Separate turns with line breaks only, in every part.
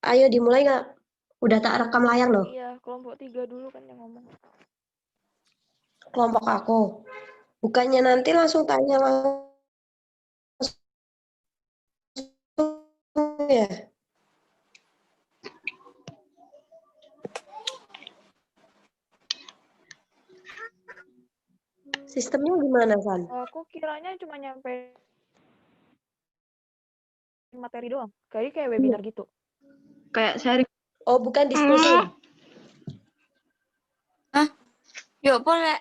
Ayo dimulai nggak? Udah tak rekam layar loh.
Iya, kelompok 3 dulu kan yang ngomong.
Kelompok aku. Bukannya nanti langsung tanya langsung ya? Sistemnya gimana, San?
Aku kiranya cuma nyampe materi doang. Kayak webinar gitu.
Kayak sharing.
Oh, bukan diskusi.
Hah? Yuk boleh.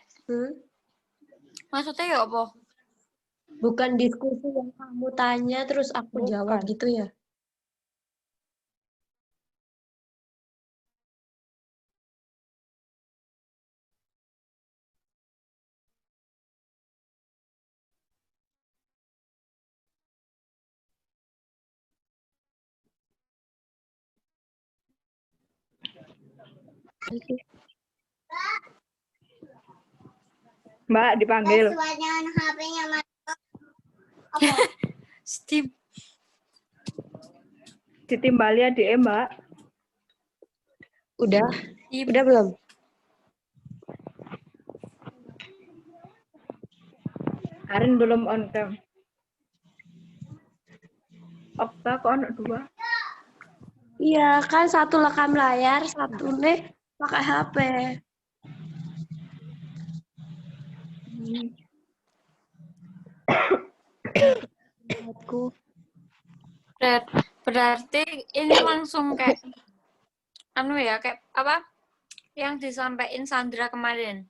Maksudnya yuk apa?
Bukan diskusi yang kamu tanya terus aku jawab
Bukan.
gitu ya?
Mbak dipanggil.
Steam.
Ditimbali adik Mbak.
Udah?
Steam.
Udah belum?
Karin belum on cam. Okta kok anak 2?
Iya, kan satu rekam layar, satu nih pakai HP. Aku
Berarti ini langsung kayak kayak apa? Yang disampaikan Sandra kemarin.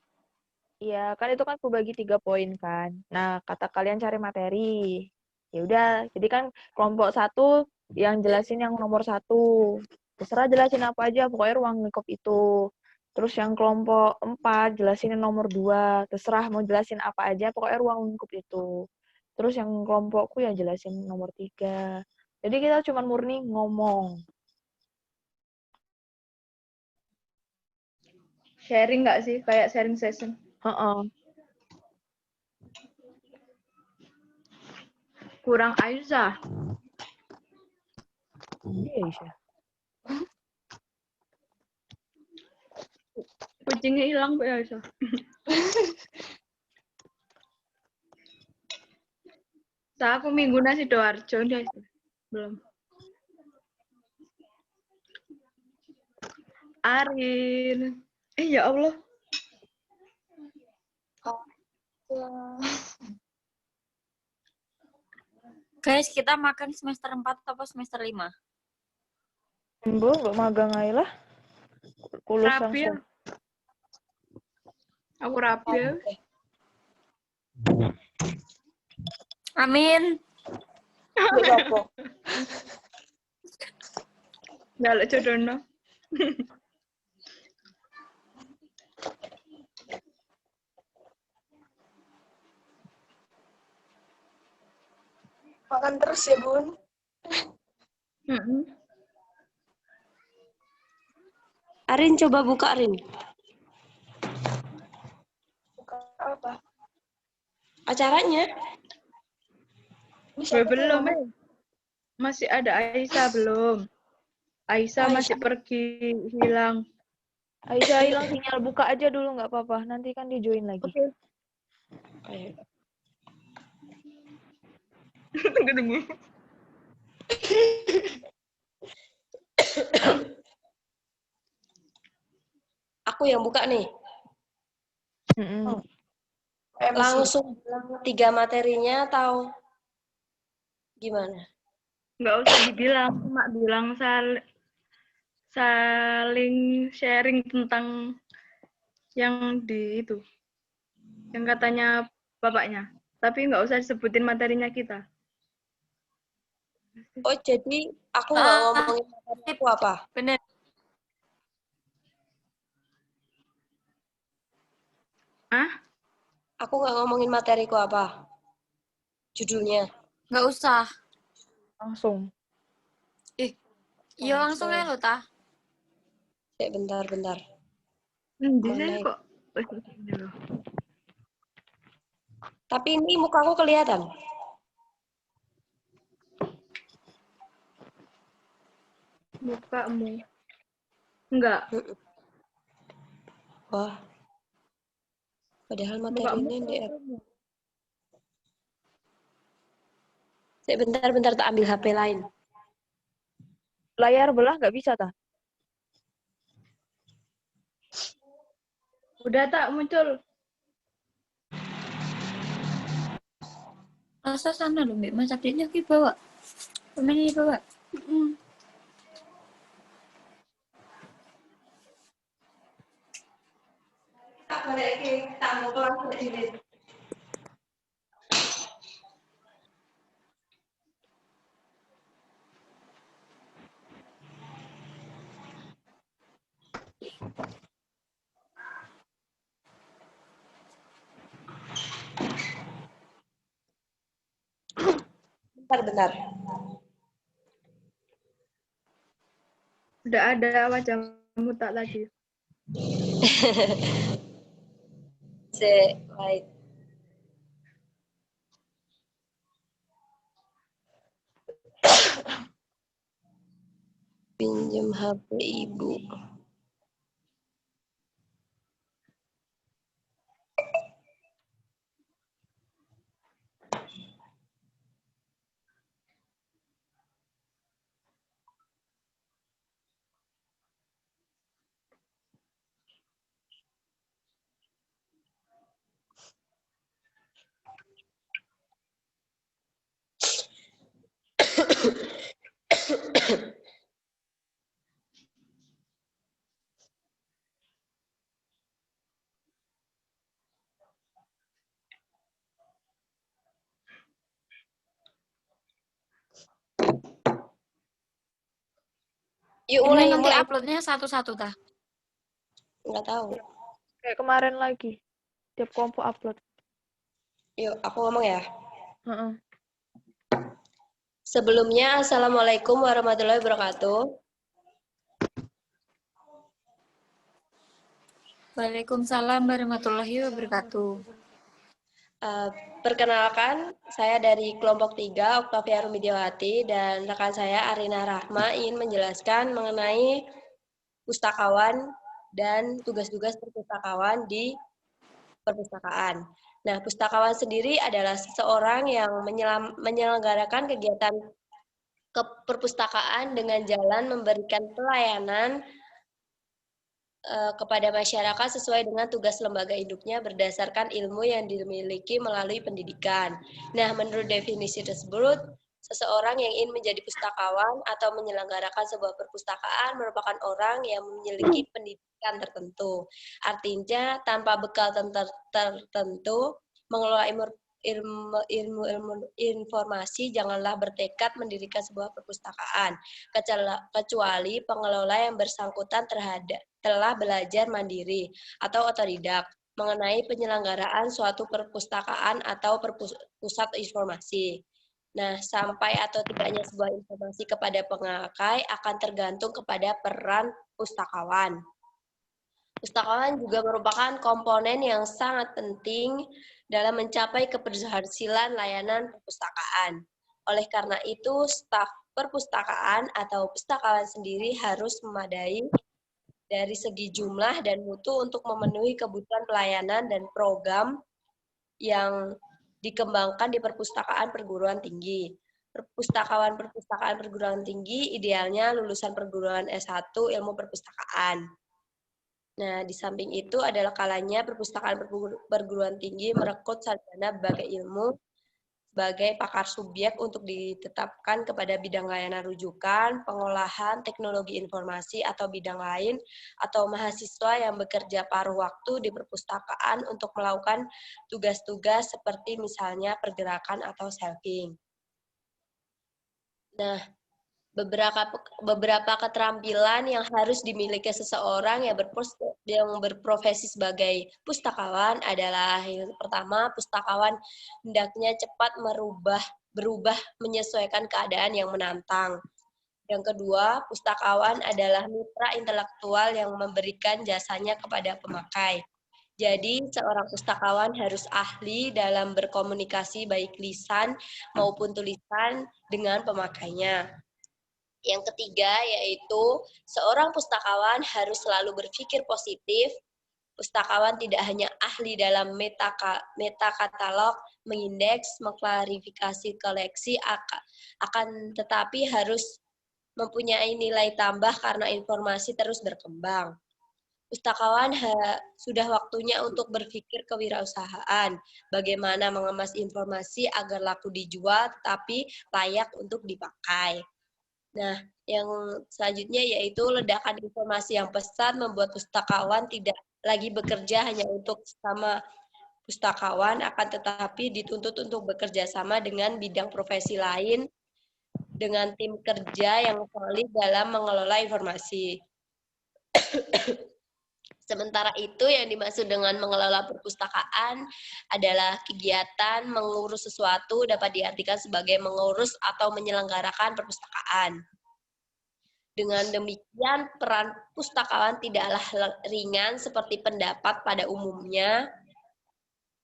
Iya, kan itu kan aku bagi 3 poin kan. Nah, kata kalian cari materi. Ya udah, jadi kan kelompok 1 yang jelasin yang nomor 1. Terserah jelasin apa aja, pokoknya ruang lingkup itu. Terus yang kelompok 4 jelasin yang nomor 2. Terserah mau jelasin apa aja, pokoknya ruang lingkup itu. Terus yang kelompokku ya jelasin nomor 3. Jadi kita cuma murni ngomong.
Sharing nggak sih? Kayak sharing session. Kurang Aisyah.
Iya, Aisyah.
Kucingnya hilang kok ya Aisyah. Aku minggu nasi Sidoarjo dia. Belum. Arin. Ya Allah.
Guys, kita makan semester 4 atau semester 5?
Mbak magang aja lah. Kulus
Rapi ya.
langsung.
Aku rapi ya.
Amin.
Galak jodohno.
makan terus ya, Bun. Arin, coba buka, Arin. Buka apa? Acaranya?
Belum. Masih ada Aisyah belum. Aisyah masih pergi hilang.
Aisyah hilang sinyal, buka aja dulu nggak apa-apa. Nanti kan di join lagi.
Oke. Tunggu.
Aku yang buka nih. Langsung bilang 3 materinya atau gimana?
Nggak usah dibilang, cuma bilang saling sharing tentang yang di itu. Yang katanya bapaknya. Tapi nggak usah disebutin materinya kita.
Oh, jadi aku nggak ngomongin materiku apa?
Bener.
Aku nggak ngomongin materiku apa? Judulnya?
Nggak usah.
Langsung.
Iya langsung ya lo, Tah.
Bentar.
Di sini kok.
Tapi ini mukaku kelihatan.
Mukamu. Enggak.
Wah, padahal
Mukamu.
materinya di bentar tak ambil HP lain.
Layar belah nggak bisa, tah?
Udah tak muncul.
Rasa sana loh, Mbak. Mas update-nya ki bawa. Pemainnya bawa.
Tak balik tak mau kelas sendiri. Bentar.
Udah ada wajahmu tak tadi.
Wait. Pinjam HP ibu. Yuk
Ini
mulai.
nanti uploadnya satu-satu, tah?
Nggak tahu.
Kayak kemarin lagi. Tiap kelompok upload.
Yuk, aku ngomong ya.
Heeh.
Sebelumnya, Assalamualaikum warahmatullahi wabarakatuh.
Waalaikumsalam warahmatullahi wabarakatuh.
Perkenalkan, saya dari kelompok 3, Oktavia Rumidiawati, dan rekan saya Arina Rahma ingin menjelaskan mengenai pustakawan dan tugas-tugas perpustakawan di perpustakaan. Nah, pustakawan sendiri adalah seseorang yang menyelenggarakan kegiatan perpustakaan dengan jalan memberikan pelayanan kepada masyarakat sesuai dengan tugas lembaga induknya berdasarkan ilmu yang dimiliki melalui pendidikan. Nah, menurut definisi tersebut, seseorang yang ingin menjadi pustakawan atau menyelenggarakan sebuah perpustakaan merupakan orang yang memiliki pendidikan tertentu. Artinya, tanpa bekal tertentu, mengelola ilmu informasi, janganlah bertekad mendirikan sebuah perpustakaan, kecuali pengelola yang bersangkutan telah belajar mandiri atau otodidak mengenai penyelenggaraan suatu perpustakaan atau pusat informasi. Nah, sampai atau tidaknya sebuah informasi kepada pengakai akan tergantung kepada peran pustakawan. Pustakawan juga merupakan komponen yang sangat penting dalam mencapai keberhasilan layanan perpustakaan. Oleh karena itu, staf perpustakaan atau pustakawan sendiri harus memadai dari segi jumlah dan mutu untuk memenuhi kebutuhan pelayanan dan program yang dikembangkan di perpustakaan perguruan tinggi. Perpustakaan perguruan tinggi idealnya lulusan perguruan S1 ilmu perpustakaan. Nah, di samping itu adalah kalanya perpustakaan perguruan tinggi merekrut sarjana berbagai ilmu sebagai pakar subjek untuk ditetapkan kepada bidang layanan rujukan, pengolahan, teknologi informasi, atau bidang lain, atau mahasiswa yang bekerja paruh waktu di perpustakaan untuk melakukan tugas-tugas seperti misalnya pergerakan atau selfing. Nah, beberapa keterampilan yang harus dimiliki seseorang yang berprofesi sebagai pustakawan adalah yang pertama, pustakawan hendaknya cepat berubah menyesuaikan keadaan yang menantang. Yang kedua, pustakawan adalah mitra intelektual yang memberikan jasanya kepada pemakai. Jadi, seorang pustakawan harus ahli dalam berkomunikasi baik lisan maupun tulisan dengan pemakainya. Yang ketiga yaitu seorang pustakawan harus selalu berpikir positif. Pustakawan tidak hanya ahli dalam metakatalog, mengindeks, mengklarifikasi koleksi, akan tetapi harus mempunyai nilai tambah karena informasi terus berkembang. Pustakawan sudah waktunya untuk berpikir kewirausahaan, bagaimana mengemas informasi agar laku dijual tetapi layak untuk dipakai. Nah, yang selanjutnya yaitu ledakan informasi yang pesat membuat pustakawan tidak lagi bekerja hanya untuk sama pustakawan, akan tetapi dituntut untuk bekerja sama dengan bidang profesi lain dengan tim kerja yang solid dalam mengelola informasi. Sementara itu yang dimaksud dengan mengelola perpustakaan adalah kegiatan mengurus sesuatu dapat diartikan sebagai mengurus atau menyelenggarakan perpustakaan. Dengan demikian, peran pustakawan tidaklah ringan seperti pendapat pada umumnya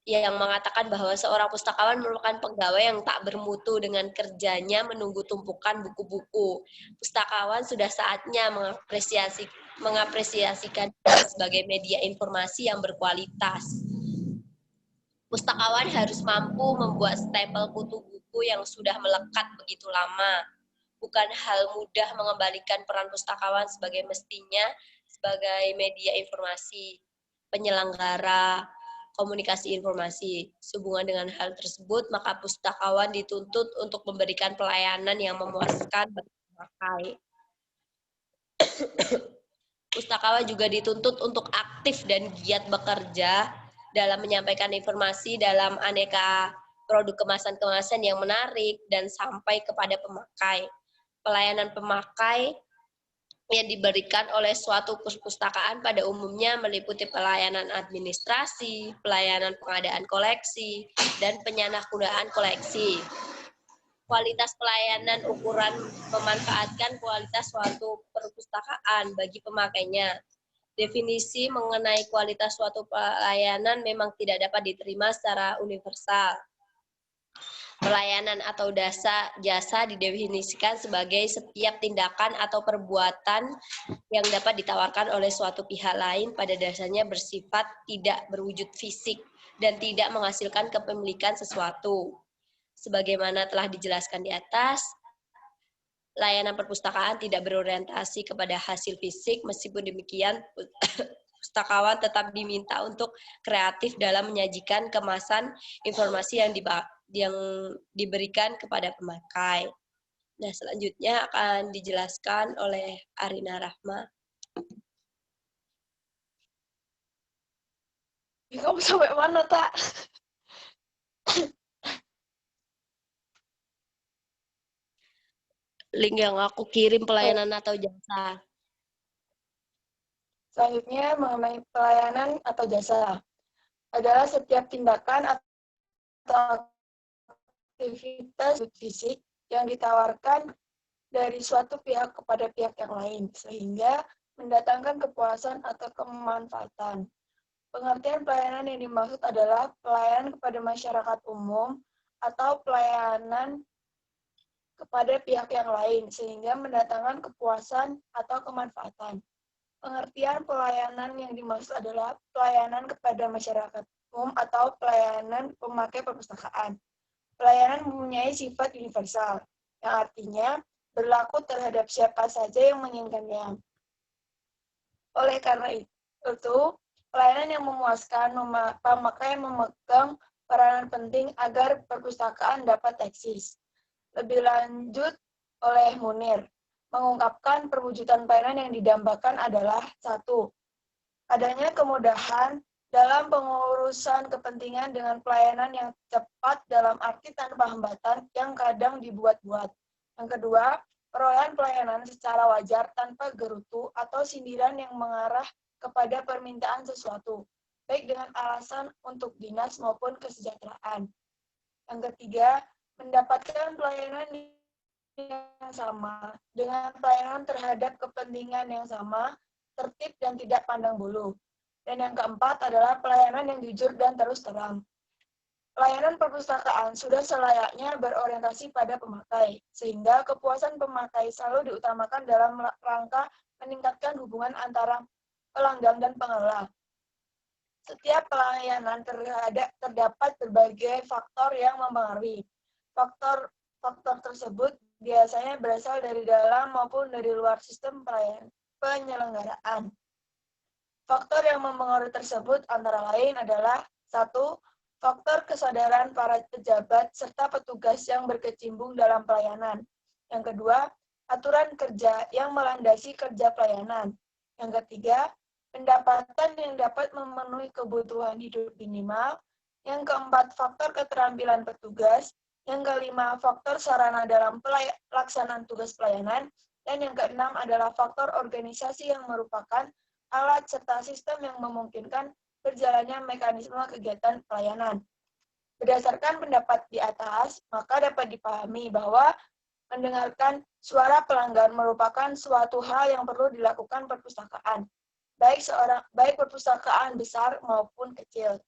yang mengatakan bahwa seorang pustakawan merupakan pegawai yang tak bermutu dengan kerjanya menunggu tumpukan buku-buku. Pustakawan sudah saatnya mengapresiasikan sebagai media informasi yang berkualitas. Pustakawan harus mampu membuat stempel kutu buku yang sudah melekat begitu lama. Bukan hal mudah mengembalikan peran pustakawan sebagai mestinya sebagai media informasi, penyelenggara komunikasi informasi. Sehubungan dengan hal tersebut, maka pustakawan dituntut untuk memberikan pelayanan yang memuaskan bagi pemakai. Pustakawan juga dituntut untuk aktif dan giat bekerja dalam menyampaikan informasi dalam aneka produk kemasan-kemasan yang menarik dan sampai kepada pemakai. Pelayanan pemakai yang diberikan oleh suatu perpustakaan pada umumnya meliputi pelayanan administrasi, pelayanan pengadaan koleksi, dan penyalahgunaan koleksi. Kualitas pelayanan ukuran memanfaatkan kualitas suatu perpustakaan bagi pemakainya. Definisi mengenai kualitas suatu pelayanan memang tidak dapat diterima secara universal. Pelayanan atau jasa didefinisikan sebagai setiap tindakan atau perbuatan yang dapat ditawarkan oleh suatu pihak lain pada dasarnya bersifat tidak berwujud fisik dan tidak menghasilkan kepemilikan sesuatu. Sebagaimana telah dijelaskan di atas, layanan perpustakaan tidak berorientasi kepada hasil fisik, meskipun demikian pustakawan tetap diminta untuk kreatif dalam menyajikan kemasan informasi yang diberikan kepada pemakai. Nah, selanjutnya akan dijelaskan oleh Arina Rahma.
Kamu sampai mana, Tak?
Link yang aku kirim pelayanan atau jasa.
Selanjutnya mengenai pelayanan atau jasa. Adalah setiap tindakan atau aktivitas fisik yang ditawarkan dari suatu pihak kepada pihak yang lain, sehingga mendatangkan kepuasan atau kemanfaatan. Pengertian pelayanan yang dimaksud adalah pelayanan kepada masyarakat umum atau pelayanan kepada pihak yang lain, sehingga mendatangkan kepuasan atau kemanfaatan. Pengertian pelayanan yang dimaksud adalah pelayanan kepada masyarakat umum atau pelayanan pemakai perpustakaan. Pelayanan mempunyai sifat universal, yang artinya berlaku terhadap siapa saja yang menginginkannya. Oleh karena itu, pelayanan yang memuaskan pemakai memegang peranan penting agar perpustakaan dapat eksis. Lebih lanjut oleh Munir, mengungkapkan perwujudan pelayanan yang didambakan adalah 1. Adanya kemudahan dalam pengurusan kepentingan dengan pelayanan yang cepat dalam arti tanpa hambatan yang kadang dibuat-buat. Yang kedua, perolehan pelayanan secara wajar tanpa gerutu atau sindiran yang mengarah kepada permintaan sesuatu, baik dengan alasan untuk dinas maupun kesejahteraan. Yang ketiga, mendapatkan pelayanan yang sama dengan pelayanan terhadap kepentingan yang sama, tertib dan tidak pandang bulu. Dan yang keempat adalah pelayanan yang jujur dan terus terang. Layanan perpustakaan sudah selayaknya berorientasi pada pemakai, sehingga kepuasan pemakai selalu diutamakan dalam rangka meningkatkan hubungan antara pelanggan dan pengelola. Setiap pelayanan terdapat berbagai faktor yang mempengaruhi. Faktor tersebut biasanya berasal dari dalam maupun dari luar sistem penyelenggaraan. Faktor yang mempengaruhi tersebut antara lain adalah 1. Faktor kesadaran para pejabat serta petugas yang berkecimpung dalam pelayanan. Yang kedua, aturan kerja yang melandasi kerja pelayanan. Yang ketiga, pendapatan yang dapat memenuhi kebutuhan hidup minimal. Yang keempat, faktor keterampilan petugas. Yang kelima, faktor sarana dalam pelaksanaan tugas pelayanan. Dan yang keenam adalah faktor organisasi yang merupakan alat serta sistem yang memungkinkan berjalannya mekanisme kegiatan pelayanan. Berdasarkan pendapat di atas, maka dapat dipahami bahwa mendengarkan suara pelanggan merupakan suatu hal yang perlu dilakukan perpustakaan, baik perpustakaan besar maupun kecil.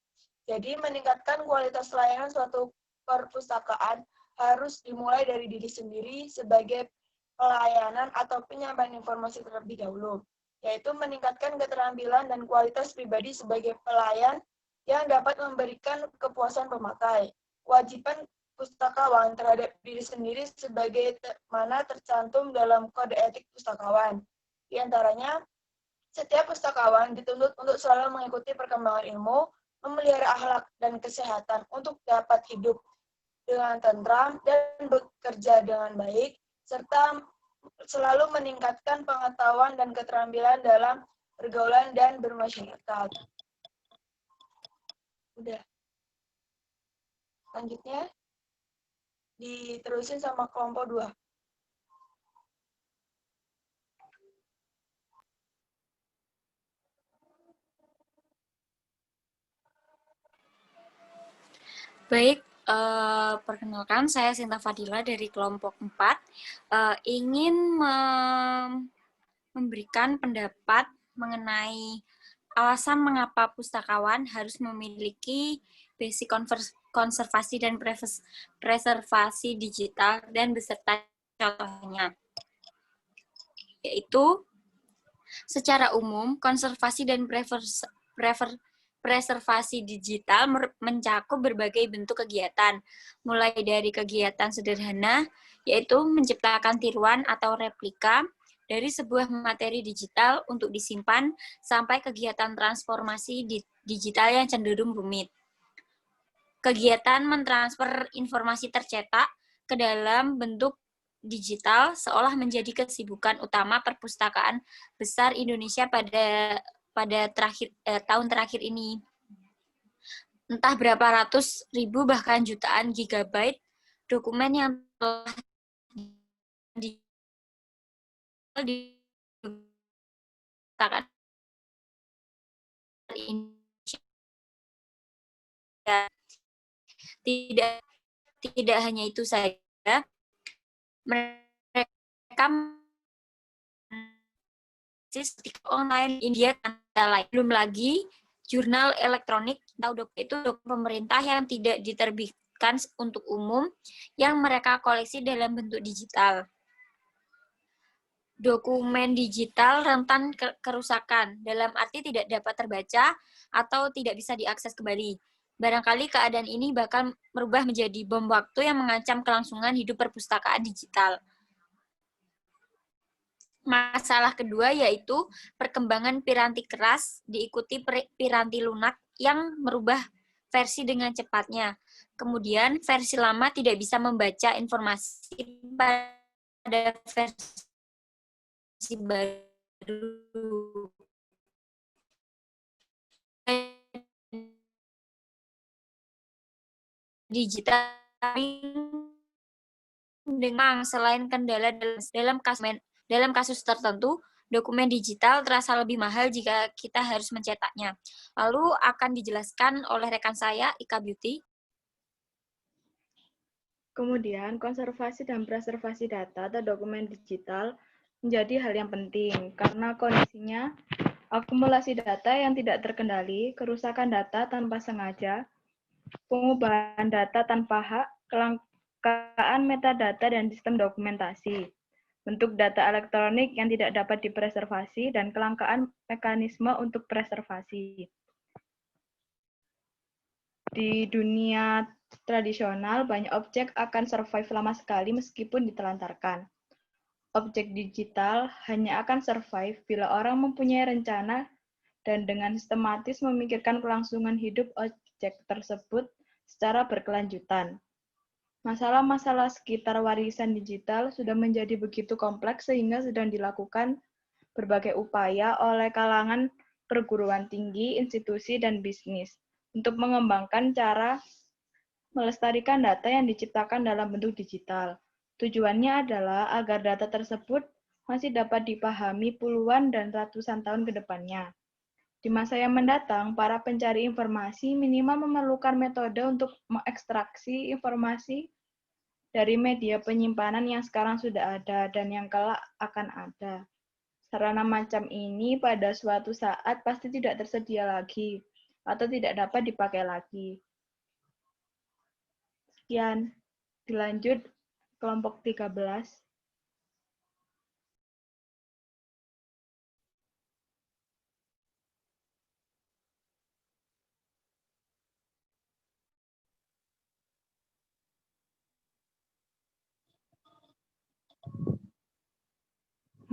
Jadi meningkatkan kualitas layanan suatu perpustakaan harus dimulai dari diri sendiri sebagai pelayanan atau penyampaian informasi terlebih dahulu, yaitu meningkatkan keterampilan dan kualitas pribadi sebagai pelayan yang dapat memberikan kepuasan pemakai. Kewajiban pustakawan terhadap diri sendiri sebagai mana tercantum dalam kode etik pustakawan. Di antaranya, setiap pustakawan dituntut untuk selalu mengikuti perkembangan ilmu, memelihara akhlak dan kesehatan untuk dapat hidup dengan tentram dan bekerja dengan baik, serta selalu meningkatkan pengetahuan dan keterampilan dalam pergaulan dan bermasyarakat. Udah. Selanjutnya, diterusin sama kelompok 2.
Baik, perkenalkan saya Sinta Fadila dari kelompok 4. Ingin memberikan pendapat mengenai alasan mengapa pustakawan harus memiliki basic konservasi dan preservasi digital dan beserta contohnya. Yaitu, secara umum, konservasi dan preservasi digital mencakup berbagai bentuk kegiatan, mulai dari kegiatan sederhana, yaitu menciptakan tiruan atau replika dari sebuah materi digital untuk disimpan, sampai kegiatan transformasi digital yang cenderung rumit. Kegiatan mentransfer informasi tercetak ke dalam bentuk digital seolah menjadi kesibukan utama perpustakaan besar Indonesia pada tahun terakhir ini. Entah berapa ratus ribu bahkan jutaan gigabyte dokumen yang telah diperpustakaan tidak hanya itu saja, mereka online India lain. Belum lagi jurnal elektronik atau itu pemerintah yang tidak diterbitkan untuk umum yang mereka koleksi dalam bentuk digital. Dokumen digital rentan kerusakan, dalam arti tidak dapat terbaca atau tidak bisa diakses kembali. Barangkali keadaan ini bakal merubah menjadi bom waktu yang mengancam kelangsungan hidup perpustakaan digital. Masalah kedua yaitu perkembangan piranti keras diikuti piranti lunak yang merubah versi dengan cepatnya. Kemudian versi lama tidak bisa membaca informasi pada versi baru. Digital dengan selain kendala dalam kasus tertentu, dokumen digital terasa lebih mahal jika kita harus mencetaknya. Lalu akan dijelaskan oleh rekan saya, Ika Beauty.
Kemudian, konservasi dan preservasi data atau dokumen digital menjadi hal yang penting karena kondisinya akumulasi data yang tidak terkendali, kerusakan data tanpa sengaja, pengubahan data tanpa hak, kelangkaan metadata dan sistem dokumentasi, bentuk data elektronik yang tidak dapat dipreservasi, dan kelangkaan mekanisme untuk preservasi. Di dunia tradisional, banyak objek akan survive lama sekali meskipun ditelantarkan. Objek digital hanya akan survive bila orang mempunyai rencana dan dengan sistematis memikirkan kelangsungan hidup objek tersebut secara berkelanjutan. Masalah-masalah sekitar warisan digital sudah menjadi begitu kompleks sehingga sedang dilakukan berbagai upaya oleh kalangan perguruan tinggi, institusi, dan bisnis untuk mengembangkan cara melestarikan data yang diciptakan dalam bentuk digital. Tujuannya adalah agar data tersebut masih dapat dipahami puluhan dan ratusan tahun ke depannya. Di masa yang mendatang, para pencari informasi minimal memerlukan metode untuk mengekstraksi informasi dari media penyimpanan yang sekarang sudah ada dan yang kelak akan ada. Sarana macam ini pada suatu saat pasti tidak tersedia lagi atau tidak dapat dipakai lagi. Sekian, dilanjut kelompok 13.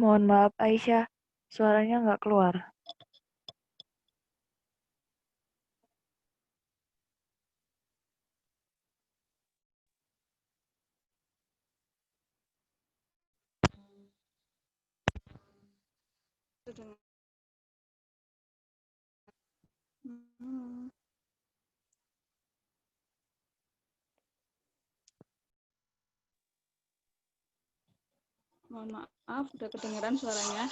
Mohon maaf Aisyah, suaranya nggak keluar.
Mohon maaf, udah kedengeran suaranya?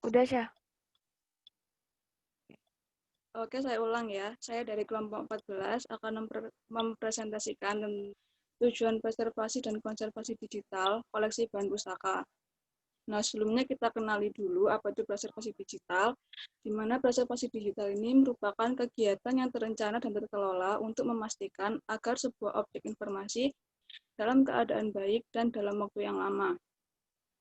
Udah, Syah.
Oke, saya ulang ya. Saya dari kelompok 14 akan mempresentasikan tujuan preservasi dan konservasi digital koleksi bahan pustaka. Nah, sebelumnya kita kenali dulu apa itu preservasi digital, di mana preservasi digital ini merupakan kegiatan yang terencana dan terkelola untuk memastikan agar sebuah objek informasi dalam keadaan baik dan dalam waktu yang lama.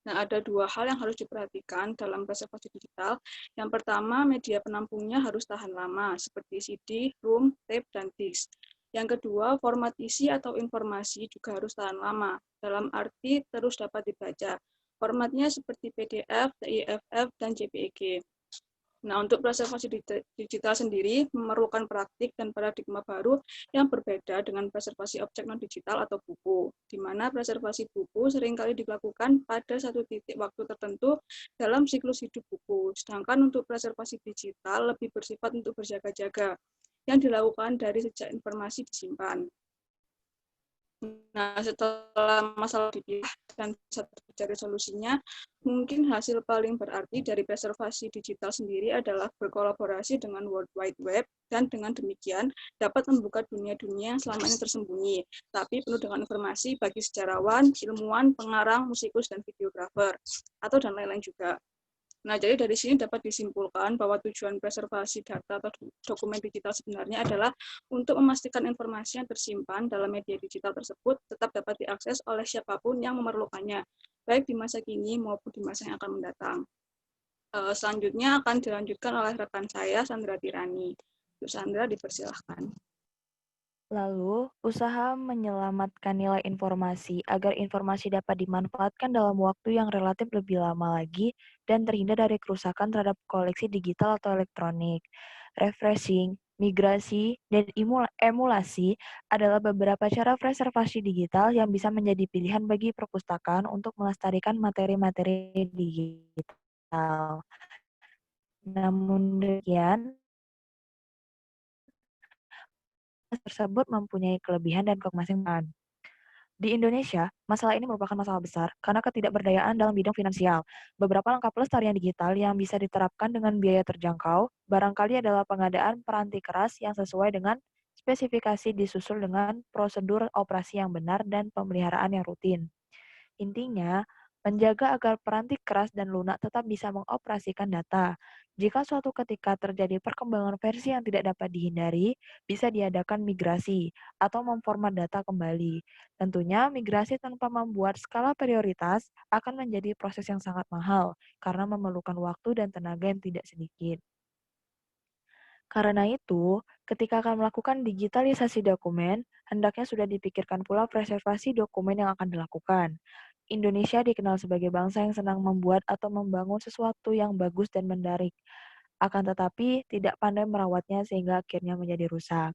Nah, ada dua hal yang harus diperhatikan dalam preservasi digital. Yang pertama, media penampungnya harus tahan lama, seperti CD, ROM, tape, dan disk. Yang kedua, format isi atau informasi juga harus tahan lama, dalam arti terus dapat dibaca. Formatnya seperti PDF, TIFF, dan JPEG. Nah, untuk preservasi digital sendiri memerlukan praktik dan paradigma baru yang berbeda dengan preservasi objek non-digital atau buku, di mana preservasi buku seringkali dilakukan pada satu titik waktu tertentu dalam siklus hidup buku, sedangkan untuk preservasi digital lebih bersifat untuk berjaga-jaga, yang dilakukan dari sejak informasi disimpan. Nah, setelah masalah dipilah dan bisa dicari solusinya, mungkin hasil paling berarti dari preservasi digital sendiri adalah berkolaborasi dengan World Wide Web, dan dengan demikian dapat membuka dunia-dunia yang selama ini tersembunyi, tapi penuh dengan informasi bagi sejarawan, ilmuwan, pengarang, musikus, dan videografer, atau dan lain-lain juga. Nah, jadi dari sini dapat disimpulkan bahwa tujuan preservasi data atau dokumen digital sebenarnya adalah untuk memastikan informasi yang tersimpan dalam media digital tersebut tetap dapat diakses oleh siapapun yang memerlukannya, baik di masa kini maupun di masa yang akan mendatang. Selanjutnya akan dilanjutkan oleh rekan saya, Sandra Tirani. Untuk Sandra, dipersilahkan.
Lalu, usaha menyelamatkan nilai informasi agar informasi dapat dimanfaatkan dalam waktu yang relatif lebih lama lagi dan terhindar dari kerusakan terhadap koleksi digital atau elektronik. Refreshing, migrasi, dan emulasi adalah beberapa cara preservasi digital yang bisa menjadi pilihan bagi perpustakaan untuk melestarikan materi-materi digital. Namun demikian, tersebut mempunyai kelebihan dan kemaksiatan. Di Indonesia, masalah ini merupakan masalah besar karena ketidakberdayaan dalam bidang finansial. Beberapa langkah pelestarian digital yang bisa diterapkan dengan biaya terjangkau, barangkali adalah pengadaan peranti keras yang sesuai dengan spesifikasi disusul dengan prosedur operasi yang benar dan pemeliharaan yang rutin. Intinya, menjaga agar peranti keras dan lunak tetap bisa mengoperasikan data. Jika suatu ketika terjadi perkembangan versi yang tidak dapat dihindari, bisa diadakan migrasi atau memformat data kembali. Tentunya, migrasi tanpa membuat skala prioritas akan menjadi proses yang sangat mahal karena memerlukan waktu dan tenaga yang tidak sedikit. Karena itu, ketika akan melakukan digitalisasi dokumen, hendaknya sudah dipikirkan pula preservasi dokumen yang akan dilakukan. Indonesia dikenal sebagai bangsa yang senang membuat atau membangun sesuatu yang bagus dan menarik, akan tetapi tidak pandai merawatnya sehingga akhirnya menjadi rusak.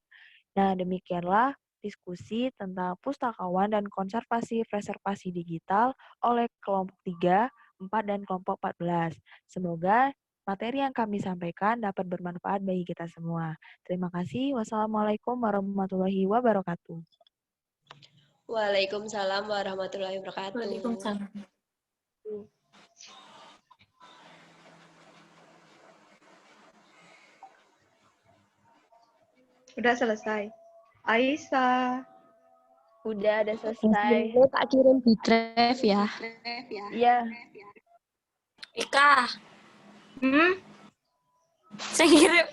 Nah, demikianlah diskusi tentang pustakawan dan konservasi preservasi digital oleh kelompok 3, 4, dan kelompok 14. Semoga materi yang kami sampaikan dapat bermanfaat bagi kita semua. Terima kasih. Wassalamualaikum warahmatullahi wabarakatuh.
Waalaikumsalam warahmatullahi wabarakatuh.
Waalaikumsalam.
Udah selesai. Aisyah.
Udah ada selesai.
Tak kirim di drive ya.
Iya.
Ika, saya kirim